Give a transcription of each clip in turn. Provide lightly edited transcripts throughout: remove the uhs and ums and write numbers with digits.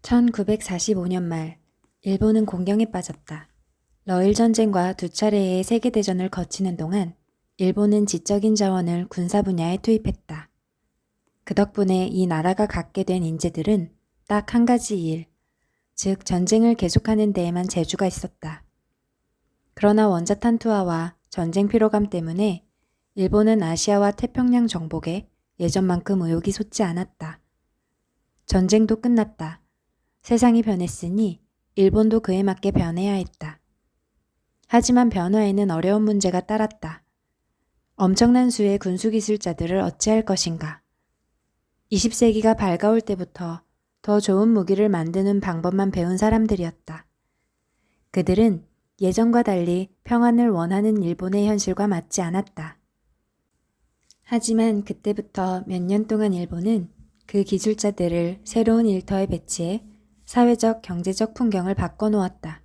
1945년 말, 일본은 공경에 빠졌다. 러일 전쟁과 두 차례의 세계대전을 거치는 동안 일본은 지적인 자원을 군사 분야에 투입했다. 그 덕분에 이 나라가 갖게 된 인재들은 딱 한 가지 일, 즉 전쟁을 계속하는 데에만 재주가 있었다. 그러나 원자탄 투하와 전쟁 피로감 때문에 일본은 아시아와 태평양 정복에 예전만큼 의욕이 솟지 않았다. 전쟁도 끝났다. 세상이 변했으니 일본도 그에 맞게 변해야 했다. 하지만 변화에는 어려운 문제가 따랐다. 엄청난 수의 군수기술자들을 어찌할 것인가. 20세기가 밝아올 때부터 더 좋은 무기를 만드는 방법만 배운 사람들이었다. 그들은 예전과 달리 평안을 원하는 일본의 현실과 맞지 않았다. 하지만 그때부터 몇 년 동안 일본은 그 기술자들을 새로운 일터에 배치해 사회적, 경제적 풍경을 바꿔놓았다.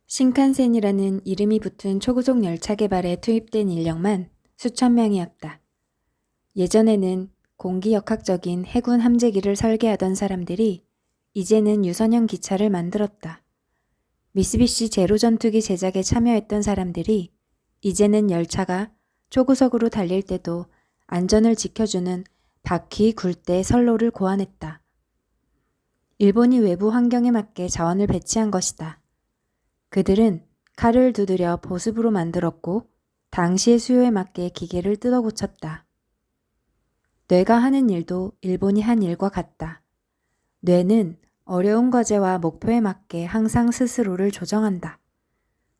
신칸센이라는 이름이 붙은 초고속 열차 개발에 투입된 인력만 수천 명이었다. 예전에는 공기역학적인 해군 함재기를 설계하던 사람들이 이제는 유선형 기차를 만들었다. 미쓰비시 제로 전투기 제작에 참여했던 사람들이 이제는 열차가 초고속으로 달릴 때도 안전을 지켜주는 바퀴, 굴대, 선로를 고안했다. 일본이 외부 환경에 맞게 자원을 배치한 것이다. 그들은 칼을 두드려 보습으로 만들었고 당시의 수요에 맞게 기계를 뜯어 고쳤다. 뇌가 하는 일도 일본이 한 일과 같다. 뇌는 어려운 과제와 목표에 맞게 항상 스스로를 조정한다.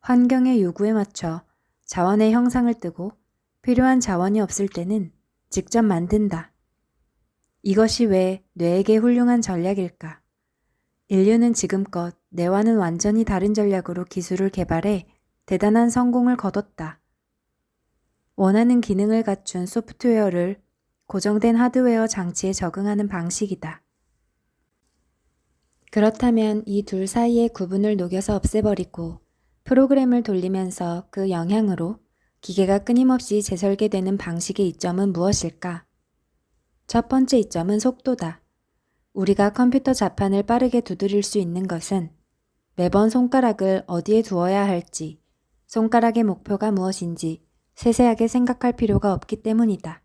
환경의 요구에 맞춰 자원의 형상을 뜨고 필요한 자원이 없을 때는 직접 만든다. 이것이 왜 뇌에게 훌륭한 전략일까? 인류는 지금껏 뇌와는 완전히 다른 전략으로 기술을 개발해 대단한 성공을 거뒀다. 원하는 기능을 갖춘 소프트웨어를 고정된 하드웨어 장치에 적응하는 방식이다. 그렇다면 이 둘 사이의 구분을 녹여서 없애버리고 프로그램을 돌리면서 그 영향으로 기계가 끊임없이 재설계되는 방식의 이점은 무엇일까? 첫 번째 이점은 속도다. 우리가 컴퓨터 자판을 빠르게 두드릴 수 있는 것은 매번 손가락을 어디에 두어야 할지, 손가락의 목표가 무엇인지 세세하게 생각할 필요가 없기 때문이다.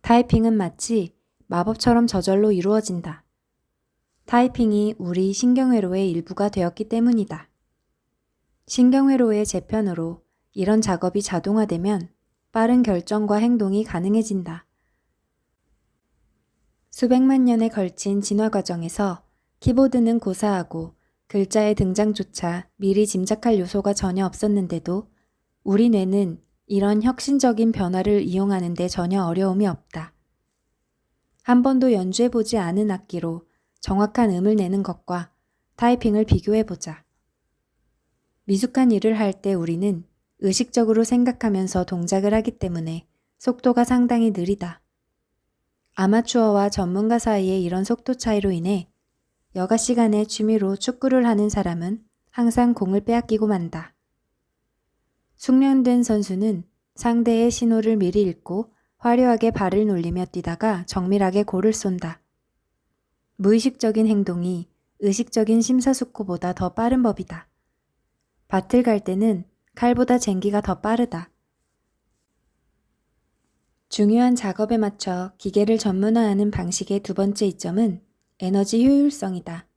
타이핑은 마치 마법처럼 저절로 이루어진다. 타이핑이 우리 신경회로의 일부가 되었기 때문이다. 신경회로의 재편으로 이런 작업이 자동화되면 빠른 결정과 행동이 가능해진다. 수백만 년에 걸친 진화 과정에서 키보드는 고사하고 글자의 등장조차 미리 짐작할 요소가 전혀 없었는데도 우리 뇌는 이런 혁신적인 변화를 이용하는 데 전혀 어려움이 없다. 한 번도 연주해보지 않은 악기로 정확한 음을 내는 것과 타이핑을 비교해보자. 미숙한 일을 할 때 우리는 의식적으로 생각하면서 동작을 하기 때문에 속도가 상당히 느리다. 아마추어와 전문가 사이의 이런 속도 차이로 인해 여가 시간에 취미로 축구를 하는 사람은 항상 공을 빼앗기고 만다. 숙련된 선수는 상대의 신호를 미리 읽고 화려하게 발을 놀리며 뛰다가 정밀하게 골을 쏜다. 무의식적인 행동이 의식적인 심사숙고보다 더 빠른 법이다. 밭을 갈 때는 칼보다 쟁기가 더 빠르다. 중요한 작업에 맞춰 기계를 전문화하는 방식의 두 번째 이점은 에너지 효율성이다.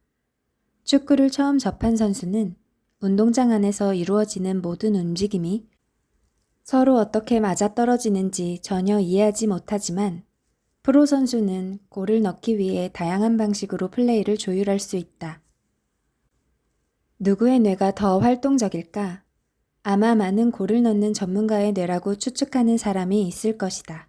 축구를 처음 접한 선수는 운동장 안에서 이루어지는 모든 움직임이 서로 어떻게 맞아떨어지는지 전혀 이해하지 못하지만 프로 선수는 골을 넣기 위해 다양한 방식으로 플레이를 조율할 수 있다. 누구의 뇌가 더 활동적일까? 아마 많은 골을 넣는 전문가의 뇌라고 추측하는 사람이 있을 것이다.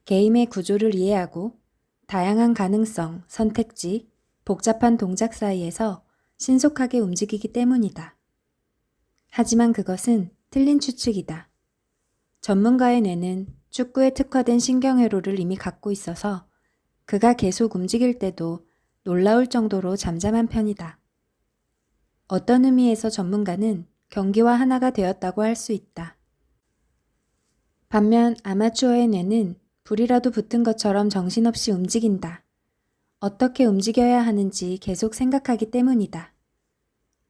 게임의 구조를 이해하고 다양한 가능성, 선택지, 복잡한 동작 사이에서 신속하게 움직이기 때문이다. 하지만 그것은 틀린 추측이다. 전문가의 뇌는 축구에 특화된 신경회로를 이미 갖고 있어서 그가 계속 움직일 때도 놀라울 정도로 잠잠한 편이다. 어떤 의미에서 전문가는 경기와 하나가 되었다고 할 수 있다. 반면 아마추어의 뇌는 불이라도 붙은 것처럼 정신없이 움직인다. 어떻게 움직여야 하는지 계속 생각하기 때문이다.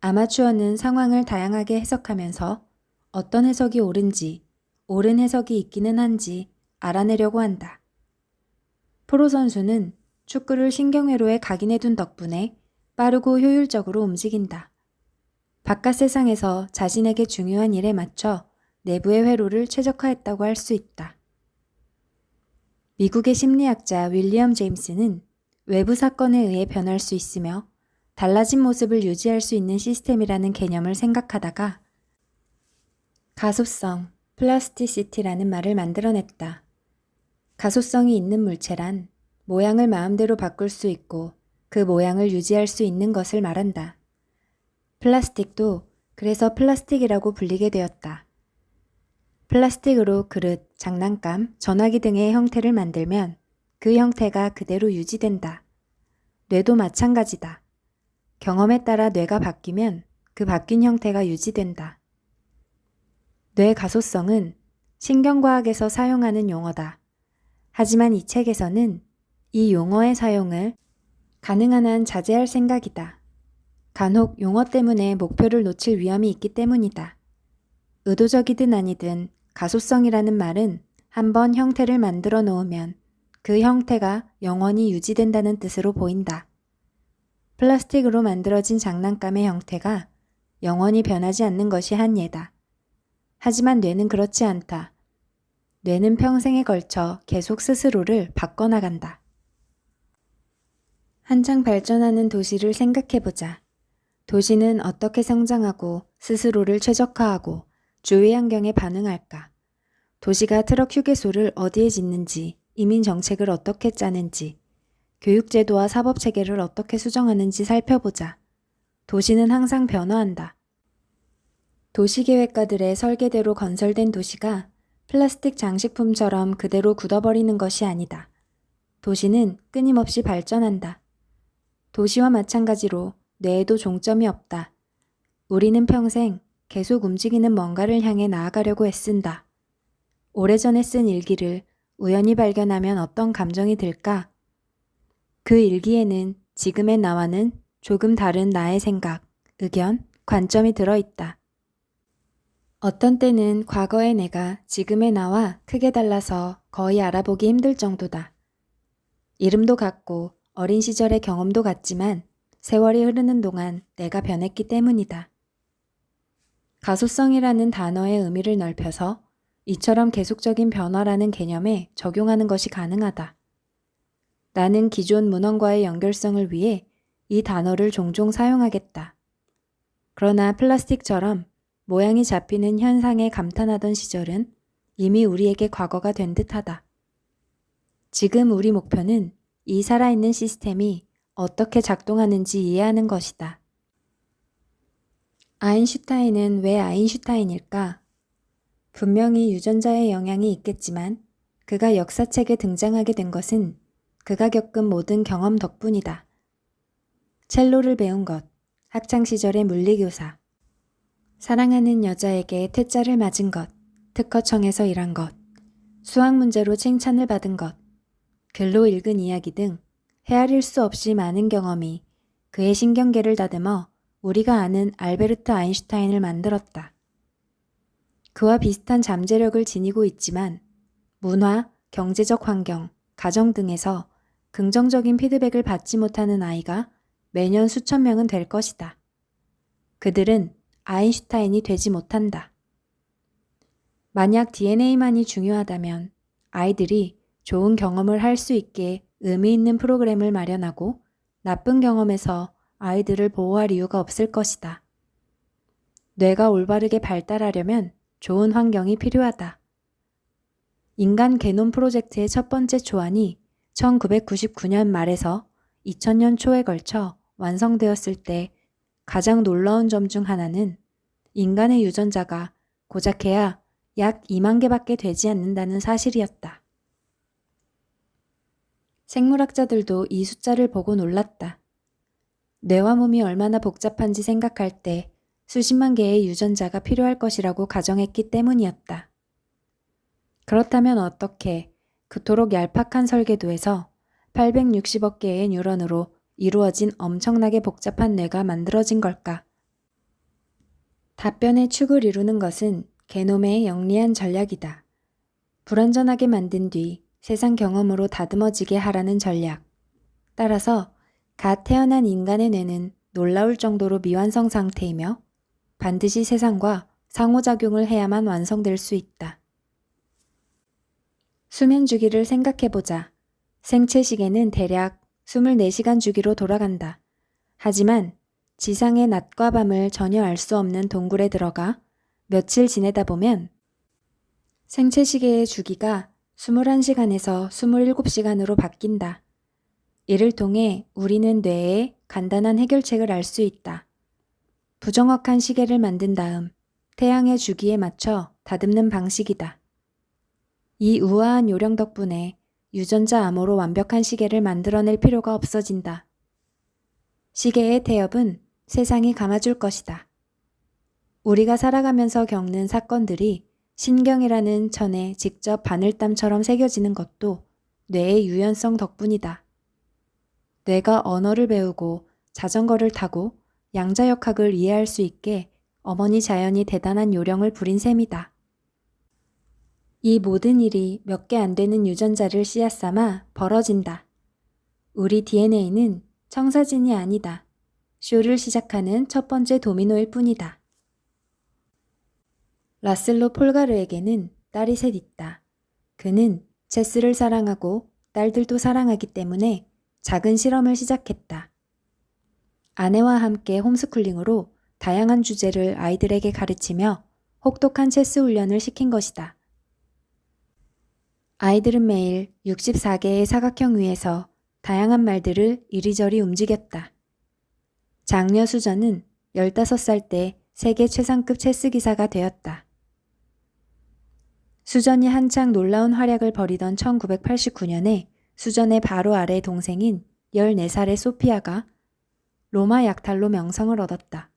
아마추어는 상황을 다양하게 해석하면서 어떤 해석이 옳은지, 옳은 해석이 있기는 한지 알아내려고 한다. 프로 선수는 축구를 신경회로에 각인해둔 덕분에 빠르고 효율적으로 움직인다. 바깥 세상에서 자신에게 중요한 일에 맞춰 내부의 회로를 최적화했다고 할 수 있다. 미국의 심리학자 윌리엄 제임스는 외부 사건에 의해 변할 수 있으며 달라진 모습을 유지할 수 있는 시스템이라는 개념을 생각하다가 가소성, 플라스티시티라는 말을 만들어냈다. 가소성이 있는 물체란 모양을 마음대로 바꿀 수 있고 그 모양을 유지할 수 있는 것을 말한다. 플라스틱도 그래서 플라스틱이라고 불리게 되었다. 플라스틱으로 그릇, 장난감, 전화기 등의 형태를 만들면 그 형태가 그대로 유지된다. 뇌도 마찬가지다. 경험에 따라 뇌가 바뀌면 그 바뀐 형태가 유지된다. 뇌 가소성은 신경과학에서 사용하는 용어다. 하지만 이 책에서는 이 용어의 사용을 가능한 한 자제할 생각이다. 간혹 용어 때문에 목표를 놓칠 위험이 있기 때문이다. 의도적이든 아니든 가소성이라는 말은 한번 형태를 만들어 놓으면 그 형태가 영원히 유지된다는 뜻으로 보인다. 플라스틱으로 만들어진 장난감의 형태가 영원히 변하지 않는 것이 한 예다. 하지만 뇌는 그렇지 않다. 뇌는 평생에 걸쳐 계속 스스로를 바꿔나간다. 한창 발전하는 도시를 생각해보자. 도시는 어떻게 성장하고 스스로를 최적화하고 주위 환경에 반응할까? 도시가 트럭 휴게소를 어디에 짓는지, 이민 정책을 어떻게 짜는지, 교육제도와 사법체계를 어떻게 수정하는지 살펴보자. 도시는 항상 변화한다. 도시계획가들의 설계대로 건설된 도시가 플라스틱 장식품처럼 그대로 굳어버리는 것이 아니다. 도시는 끊임없이 발전한다. 도시와 마찬가지로 뇌에도 종점이 없다. 우리는 평생 계속 움직이는 뭔가를 향해 나아가려고 애쓴다. 오래전에 쓴 일기를 우연히 발견하면 어떤 감정이 들까? 그 일기에는 지금의 나와는 조금 다른 나의 생각, 의견, 관점이 들어있다. 어떤 때는 과거의 내가 지금의 나와 크게 달라서 거의 알아보기 힘들 정도다. 이름도 같고 어린 시절의 경험도 같지만 세월이 흐르는 동안 내가 변했기 때문이다. 가소성이라는 단어의 의미를 넓혀서 이처럼 계속적인 변화라는 개념에 적용하는 것이 가능하다. 나는 기존 문헌과의 연결성을 위해 이 단어를 종종 사용하겠다. 그러나 플라스틱처럼 모양이 잡히는 현상에 감탄하던 시절은 이미 우리에게 과거가 된 듯하다. 지금 우리 목표는 이 살아있는 시스템이 어떻게 작동하는지 이해하는 것이다. 아인슈타인은 왜 아인슈타인일까? 분명히 유전자의 영향이 있겠지만 그가 역사책에 등장하게 된 것은 그가 겪은 모든 경험 덕분이다. 첼로를 배운 것, 학창시절의 물리교사, 사랑하는 여자에게 퇴짜를 맞은 것, 특허청에서 일한 것, 수학 문제로 칭찬을 받은 것, 글로 읽은 이야기 등 헤아릴 수 없이 많은 경험이 그의 신경계를 다듬어 우리가 아는 알베르트 아인슈타인을 만들었다. 그와 비슷한 잠재력을 지니고 있지만 문화, 경제적 환경, 가정 등에서 긍정적인 피드백을 받지 못하는 아이가 매년 수천 명은 될 것이다. 그들은 아인슈타인이 되지 못한다. 만약 DNA만이 중요하다면 아이들이 좋은 경험을 할 수 있게 의미 있는 프로그램을 마련하고 나쁜 경험에서 아이들을 보호할 이유가 없을 것이다. 뇌가 올바르게 발달하려면 좋은 환경이 필요하다. 인간 게놈 프로젝트의 첫 번째 초안이 1999년 말에서 2000년 초에 걸쳐 완성되었을 때 가장 놀라운 점 중 하나는 인간의 유전자가 고작해야 약 2만 개밖에 되지 않는다는 사실이었다. 생물학자들도 이 숫자를 보고 놀랐다. 뇌와 몸이 얼마나 복잡한지 생각할 때 수십만 개의 유전자가 필요할 것이라고 가정했기 때문이었다. 그렇다면 어떻게 그토록 얄팍한 설계도에서 860억 개의 뉴런으로 이루어진 엄청나게 복잡한 뇌가 만들어진 걸까? 답변의 축을 이루는 것은 게놈의 영리한 전략이다. 불완전하게 만든 뒤 세상 경험으로 다듬어지게 하라는 전략. 따라서 갓 태어난 인간의 뇌는 놀라울 정도로 미완성 상태이며 반드시 세상과 상호작용을 해야만 완성될 수 있다. 수면 주기를 생각해보자. 생체 시계는 대략 24시간 주기로 돌아간다. 하지만 지상의 낮과 밤을 전혀 알 수 없는 동굴에 들어가 며칠 지내다 보면 생체 시계의 주기가 21시간에서 27시간으로 바뀐다. 이를 통해 우리는 뇌의 간단한 해결책을 알 수 있다. 부정확한 시계를 만든 다음 태양의 주기에 맞춰 다듬는 방식이다. 이 우아한 요령 덕분에 유전자 암호로 완벽한 시계를 만들어낼 필요가 없어진다. 시계의 태엽은 세상이 감아줄 것이다. 우리가 살아가면서 겪는 사건들이 신경이라는 천에 직접 바늘땀처럼 새겨지는 것도 뇌의 유연성 덕분이다. 뇌가 언어를 배우고 자전거를 타고 양자역학을 이해할 수 있게 어머니 자연이 대단한 요령을 부린 셈이다. 이 모든 일이 몇 개 안 되는 유전자를 씨앗 삼아 벌어진다. 우리 DNA는 청사진이 아니다. 쇼를 시작하는 첫 번째 도미노일 뿐이다. 라슬로 폴가르에게는 딸이 셋 있다. 그는 체스를 사랑하고 딸들도 사랑하기 때문에 작은 실험을 시작했다. 아내와 함께 홈스쿨링으로 다양한 주제를 아이들에게 가르치며 혹독한 체스 훈련을 시킨 것이다. 아이들은 매일 64개의 사각형 위에서 다양한 말들을 이리저리 움직였다. 장녀 수전은 15살 때 세계 최상급 체스 기사가 되었다. 수전이 한창 놀라운 활약을 벌이던 1989년에 수전의 바로 아래 동생인 14살의 소피아가 로마 약탈로 명성을 얻었다.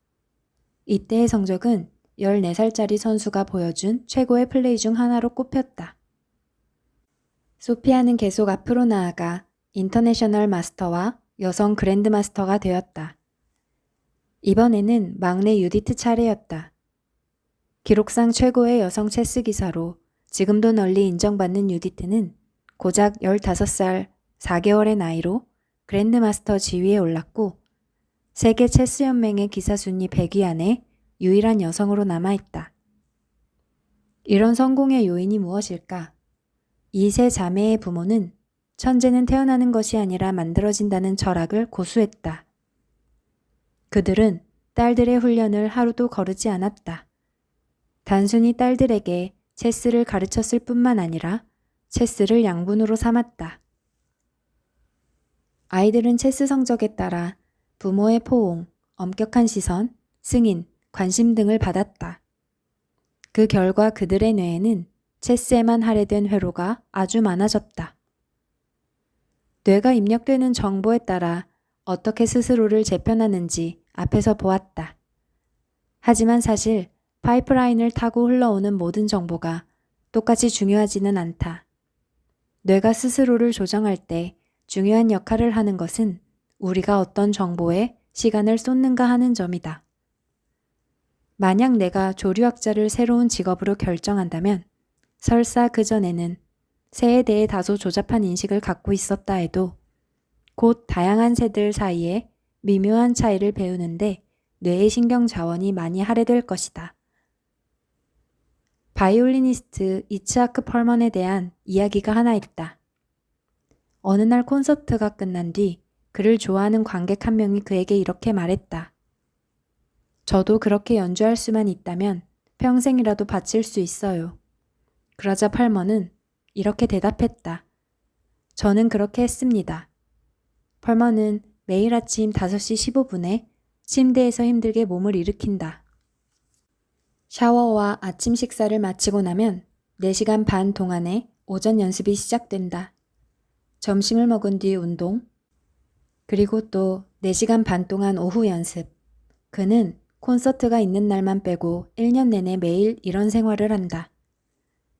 이때의 성적은 14살짜리 선수가 보여준 최고의 플레이 중 하나로 꼽혔다. 소피아는 계속 앞으로 나아가 인터내셔널 마스터와 여성 그랜드 마스터가 되었다. 이번에는 막내 유디트 차례였다. 기록상 최고의 여성 체스 기사로 지금도 널리 인정받는 유디트는 고작 15살 4개월의 나이로 그랜드마스터 지위에 올랐고 세계 체스 연맹의 기사 순위 100위 안에 유일한 여성으로 남아있다. 이런 성공의 요인이 무엇일까? 이 세 자매의 부모는 천재는 태어나는 것이 아니라 만들어진다는 철학을 고수했다. 그들은 딸들의 훈련을 하루도 거르지 않았다. 단순히 딸들에게 체스를 가르쳤을 뿐만 아니라 체스를 양분으로 삼았다. 아이들은 체스 성적에 따라 부모의 포옹, 엄격한 시선, 승인, 관심 등을 받았다. 그 결과 그들의 뇌에는 체스에만 할애된 회로가 아주 많아졌다. 뇌가 입력되는 정보에 따라 어떻게 스스로를 재편하는지 앞에서 보았다. 하지만 사실 파이프라인을 타고 흘러오는 모든 정보가 똑같이 중요하지는 않다. 뇌가 스스로를 조정할 때 중요한 역할을 하는 것은 우리가 어떤 정보에 시간을 쏟는가 하는 점이다. 만약 내가 조류학자를 새로운 직업으로 결정한다면 설사 그전에는 새에 대해 다소 조잡한 인식을 갖고 있었다 해도 곧 다양한 새들 사이에 미묘한 차이를 배우는데 뇌의 신경 자원이 많이 할애될 것이다. 바이올리니스트 이츠하크 펄먼에 대한 이야기가 하나 있다. 어느 날 콘서트가 끝난 뒤 그를 좋아하는 관객 한 명이 그에게 이렇게 말했다. 저도 그렇게 연주할 수만 있다면 평생이라도 바칠 수 있어요. 그러자 펄먼은 이렇게 대답했다. 저는 그렇게 했습니다. 펄먼은 매일 아침 5시 15분에 침대에서 힘들게 몸을 일으킨다. 샤워와 아침 식사를 마치고 나면 4시간 반 동안의 오전 연습이 시작된다. 점심을 먹은 뒤 운동, 그리고 또 4시간 반 동안 오후 연습. 그는 콘서트가 있는 날만 빼고 1년 내내 매일 이런 생활을 한다.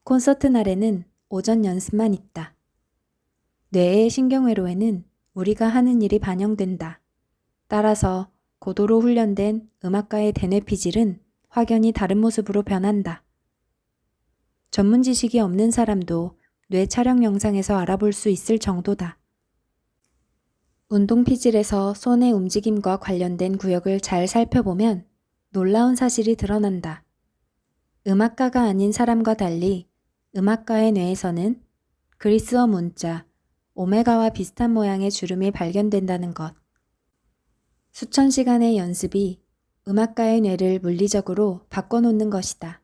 콘서트 날에는 오전 연습만 있다. 뇌의 신경회로에는 우리가 하는 일이 반영된다. 따라서 고도로 훈련된 음악가의 대뇌 피질은 확연히 다른 모습으로 변한다. 전문 지식이 없는 사람도 뇌 촬영 영상에서 알아볼 수 있을 정도다. 운동 피질에서 손의 움직임과 관련된 구역을 잘 살펴보면 놀라운 사실이 드러난다. 음악가가 아닌 사람과 달리 음악가의 뇌에서는 그리스어 문자, 오메가와 비슷한 모양의 주름이 발견된다는 것. 수천 시간의 연습이 음악가의 뇌를 물리적으로 바꿔놓는 것이다.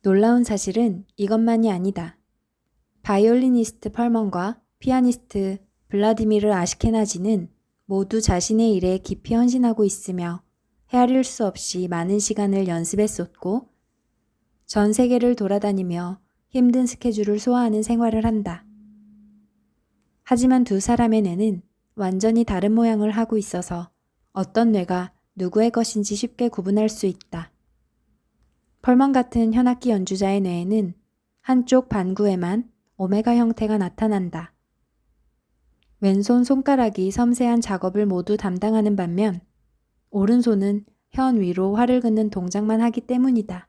놀라운 사실은 이것만이 아니다. 바이올리니스트 펄먼과 피아니스트 블라디미르 아시케나지는 모두 자신의 일에 깊이 헌신하고 있으며 헤아릴 수 없이 많은 시간을 연습에 쏟고 전 세계를 돌아다니며 힘든 스케줄을 소화하는 생활을 한다. 하지만 두 사람의 뇌는 완전히 다른 모양을 하고 있어서 어떤 뇌가 누구의 것인지 쉽게 구분할 수 있다. 펄먼 같은 현악기 연주자의 뇌에는 한쪽 반구에만 오메가 형태가 나타난다. 왼손 손가락이 섬세한 작업을 모두 담당하는 반면 오른손은 현 위로 활을 긋는 동작만 하기 때문이다.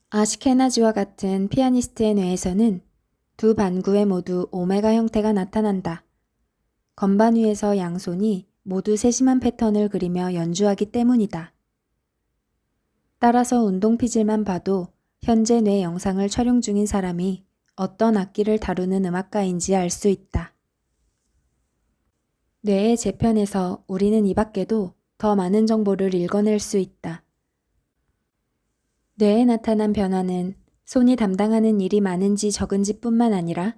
아시케나지와 같은 피아니스트의 뇌에서는 두 반구에 모두 오메가 형태가 나타난다. 건반 위에서 양손이 모두 세심한 패턴을 그리며 연주하기 때문이다. 따라서 운동 피질만 봐도 현재 뇌 영상을 촬영 중인 사람이 어떤 악기를 다루는 음악가인지 알 수 있다. 뇌의 재편에서 우리는 이 밖에도 더 많은 정보를 읽어낼 수 있다. 뇌에 나타난 변화는 손이 담당하는 일이 많은지 적은지 뿐만 아니라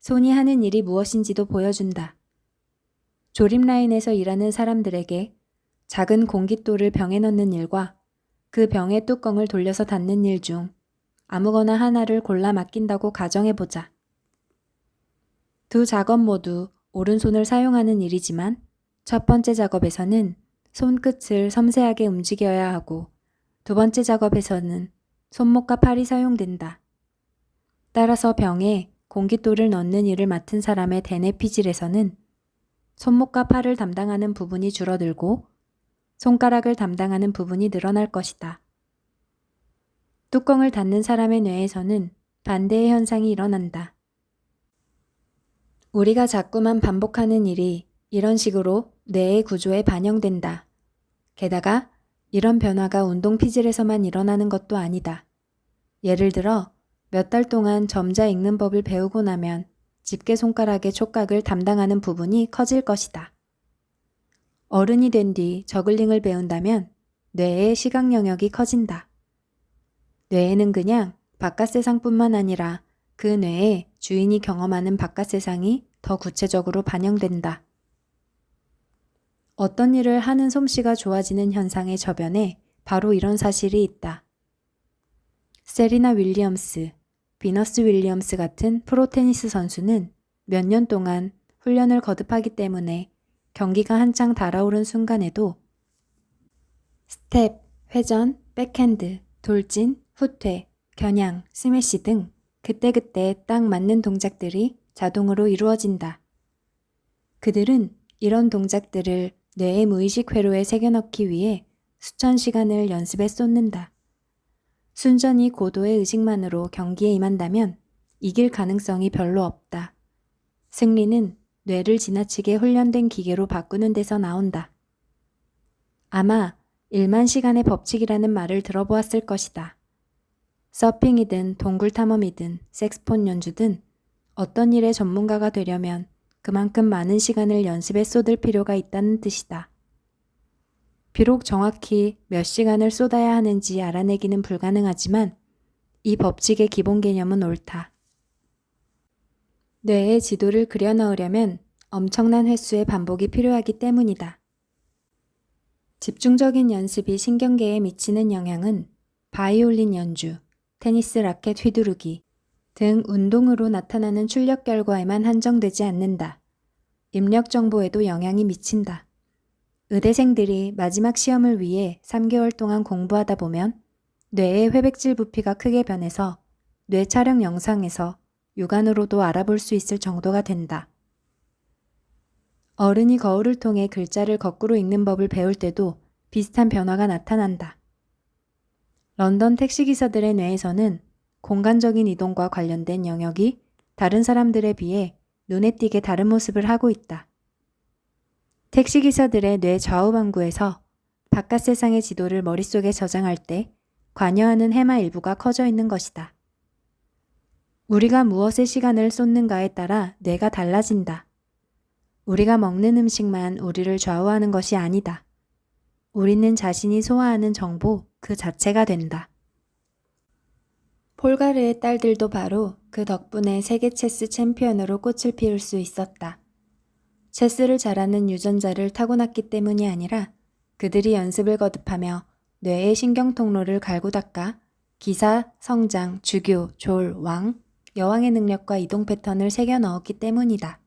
손이 하는 일이 무엇인지도 보여준다. 조립 라인에서 일하는 사람들에게 작은 공깃돌을 병에 넣는 일과 그 병의 뚜껑을 돌려서 닫는 일 중 아무거나 하나를 골라 맡긴다고 가정해보자. 두 작업 모두 오른손을 사용하는 일이지만 첫 번째 작업에서는 손끝을 섬세하게 움직여야 하고 두 번째 작업에서는 손목과 팔이 사용된다. 따라서 병에 공깃돌을 넣는 일을 맡은 사람의 대뇌 피질에서는 손목과 팔을 담당하는 부분이 줄어들고 손가락을 담당하는 부분이 늘어날 것이다. 뚜껑을 닫는 사람의 뇌에서는 반대의 현상이 일어난다. 우리가 자꾸만 반복하는 일이 이런 식으로 뇌의 구조에 반영된다. 게다가 이런 변화가 운동 피질에서만 일어나는 것도 아니다. 예를 들어 몇 달 동안 점자 읽는 법을 배우고 나면 집게손가락의 촉각을 담당하는 부분이 커질 것이다. 어른이 된 뒤 저글링을 배운다면 뇌의 시각 영역이 커진다. 뇌에는 그냥 바깥 세상뿐만 아니라 그 뇌에 주인이 경험하는 바깥 세상이 더 구체적으로 반영된다. 어떤 일을 하는 솜씨가 좋아지는 현상의 저변에 바로 이런 사실이 있다. 세리나 윌리엄스, 비너스 윌리엄스 같은 프로 테니스 선수는 몇 년 동안 훈련을 거듭하기 때문에 경기가 한창 달아오른 순간에도 스텝, 회전, 백핸드, 돌진, 후퇴, 겨냥, 스매시 등 그때그때 딱 맞는 동작들이 자동으로 이루어진다. 그들은 이런 동작들을 뇌의 무의식 회로에 새겨넣기 위해 수천 시간을 연습에 쏟는다. 순전히 고도의 의식만으로 경기에 임한다면 이길 가능성이 별로 없다. 승리는 뇌를 지나치게 훈련된 기계로 바꾸는 데서 나온다. 아마 1만 시간의 법칙이라는 말을 들어보았을 것이다. 서핑이든 동굴 탐험이든 색스폰 연주든 어떤 일의 전문가가 되려면 그만큼 많은 시간을 연습에 쏟을 필요가 있다는 뜻이다. 비록 정확히 몇 시간을 쏟아야 하는지 알아내기는 불가능하지만 이 법칙의 기본 개념은 옳다. 뇌의 지도를 그려 넣으려면 엄청난 횟수의 반복이 필요하기 때문이다. 집중적인 연습이 신경계에 미치는 영향은 바이올린 연주, 테니스 라켓 휘두르기 등 운동으로 나타나는 출력 결과에만 한정되지 않는다. 입력 정보에도 영향이 미친다. 의대생들이 마지막 시험을 위해 3개월 동안 공부하다 보면 뇌의 회백질 부피가 크게 변해서 뇌 촬영 영상에서 육안으로도 알아볼 수 있을 정도가 된다. 어른이 거울을 통해 글자를 거꾸로 읽는 법을 배울 때도 비슷한 변화가 나타난다. 런던 택시기사들의 뇌에서는 공간적인 이동과 관련된 영역이 다른 사람들에 비해 눈에 띄게 다른 모습을 하고 있다. 택시기사들의 뇌 좌우반구에서 바깥 세상의 지도를 머릿속에 저장할 때 관여하는 해마 일부가 커져 있는 것이다. 우리가 무엇에 시간을 쏟는가에 따라 뇌가 달라진다. 우리가 먹는 음식만 우리를 좌우하는 것이 아니다. 우리는 자신이 소화하는 정보 그 자체가 된다. 폴가르의 딸들도 바로 그 덕분에 세계 체스 챔피언으로 꽃을 피울 수 있었다. 체스를 잘하는 유전자를 타고났기 때문이 아니라 그들이 연습을 거듭하며 뇌의 신경 통로를 갈고 닦아 기사, 성장, 주교, 졸, 왕, 여왕의 능력과 이동 패턴을 새겨 넣었기 때문이다.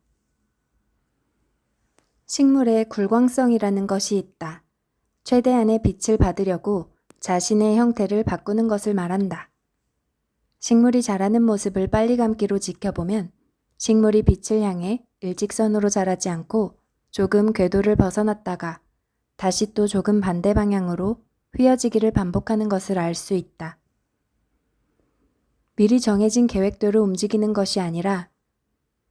식물에 굴광성이라는 것이 있다. 최대한의 빛을 받으려고 자신의 형태를 바꾸는 것을 말한다. 식물이 자라는 모습을 빨리 감기로 지켜보면 식물이 빛을 향해 일직선으로 자라지 않고 조금 궤도를 벗어났다가 다시 또 조금 반대 방향으로 휘어지기를 반복하는 것을 알 수 있다. 미리 정해진 계획대로 움직이는 것이 아니라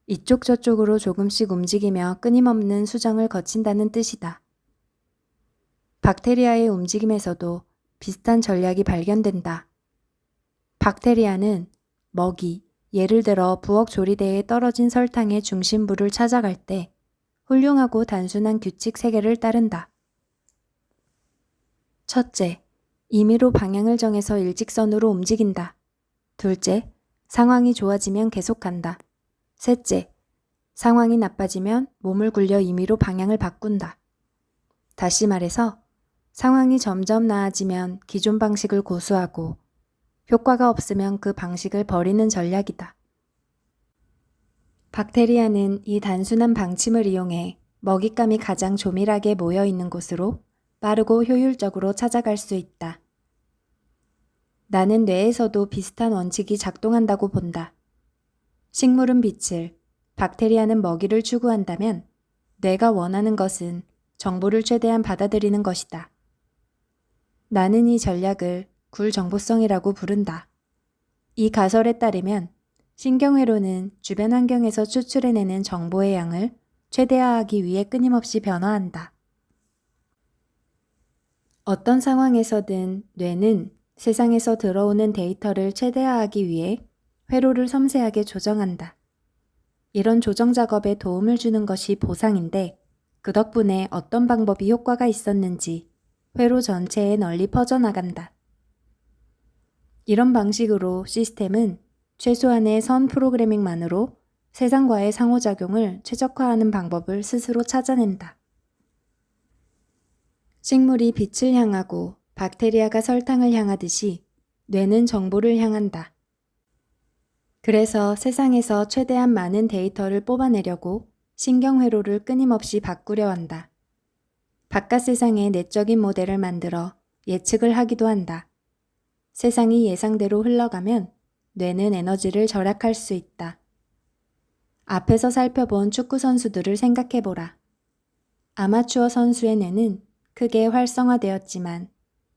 이쪽 저쪽으로 조금씩 움직이며 끊임없는 수정을 거친다는 뜻이다. 박테리아의 움직임에서도 비슷한 전략이 발견된다. 박테리아는 먹이, 예를 들어 부엌 조리대에 떨어진 설탕의 중심부를 찾아갈 때 훌륭하고 단순한 규칙 3개를 따른다. 첫째, 임의로 방향을 정해서 일직선으로 움직인다. 둘째, 상황이 좋아지면 계속한다. 셋째, 상황이 나빠지면 몸을 굴려 임의로 방향을 바꾼다. 다시 말해서 상황이 점점 나아지면 기존 방식을 고수하고 효과가 없으면 그 방식을 버리는 전략이다. 박테리아는 이 단순한 방침을 이용해 먹잇감이 가장 조밀하게 모여 있는 곳으로 빠르고 효율적으로 찾아갈 수 있다. 나는 뇌에서도 비슷한 원칙이 작동한다고 본다. 식물은 빛을, 박테리아는 먹이를 추구한다면 뇌가 원하는 것은 정보를 최대한 받아들이는 것이다. 나는 이 전략을 굴정보성이라고 부른다. 이 가설에 따르면 신경회로는 주변 환경에서 추출해내는 정보의 양을 최대화하기 위해 끊임없이 변화한다. 어떤 상황에서든 뇌는 세상에서 들어오는 데이터를 최대화하기 위해 회로를 섬세하게 조정한다. 이런 조정 작업에 도움을 주는 것이 보상인데 그 덕분에 어떤 방법이 효과가 있었는지 회로 전체에 널리 퍼져나간다. 이런 방식으로 시스템은 최소한의 선 프로그래밍만으로 세상과의 상호작용을 최적화하는 방법을 스스로 찾아낸다. 식물이 빛을 향하고 박테리아가 설탕을 향하듯이 뇌는 정보를 향한다. 그래서 세상에서 최대한 많은 데이터를 뽑아내려고 신경회로를 끊임없이 바꾸려 한다. 바깥 세상의 내적인 모델을 만들어 예측을 하기도 한다. 세상이 예상대로 흘러가면 뇌는 에너지를 절약할 수 있다. 앞에서 살펴본 축구 선수들을 생각해보라. 아마추어 선수의 뇌는 크게 활성화되었지만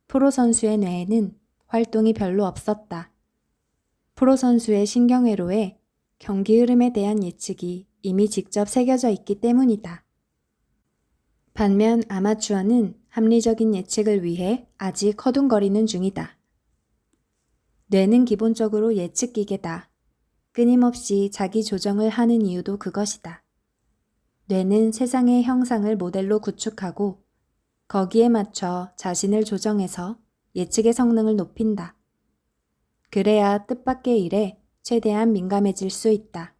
프로 선수의 뇌에는 활동이 별로 없었다. 프로 선수의 신경회로에 경기 흐름에 대한 예측이 이미 직접 새겨져 있기 때문이다. 반면 아마추어는 합리적인 예측을 위해 아직 허둥거리는 중이다. 뇌는 기본적으로 예측 기계다. 끊임없이 자기 조정을 하는 이유도 그것이다. 뇌는 세상의 형상을 모델로 구축하고 거기에 맞춰 자신을 조정해서 예측의 성능을 높인다. 그래야 뜻밖의 일에 최대한 민감해질 수 있다.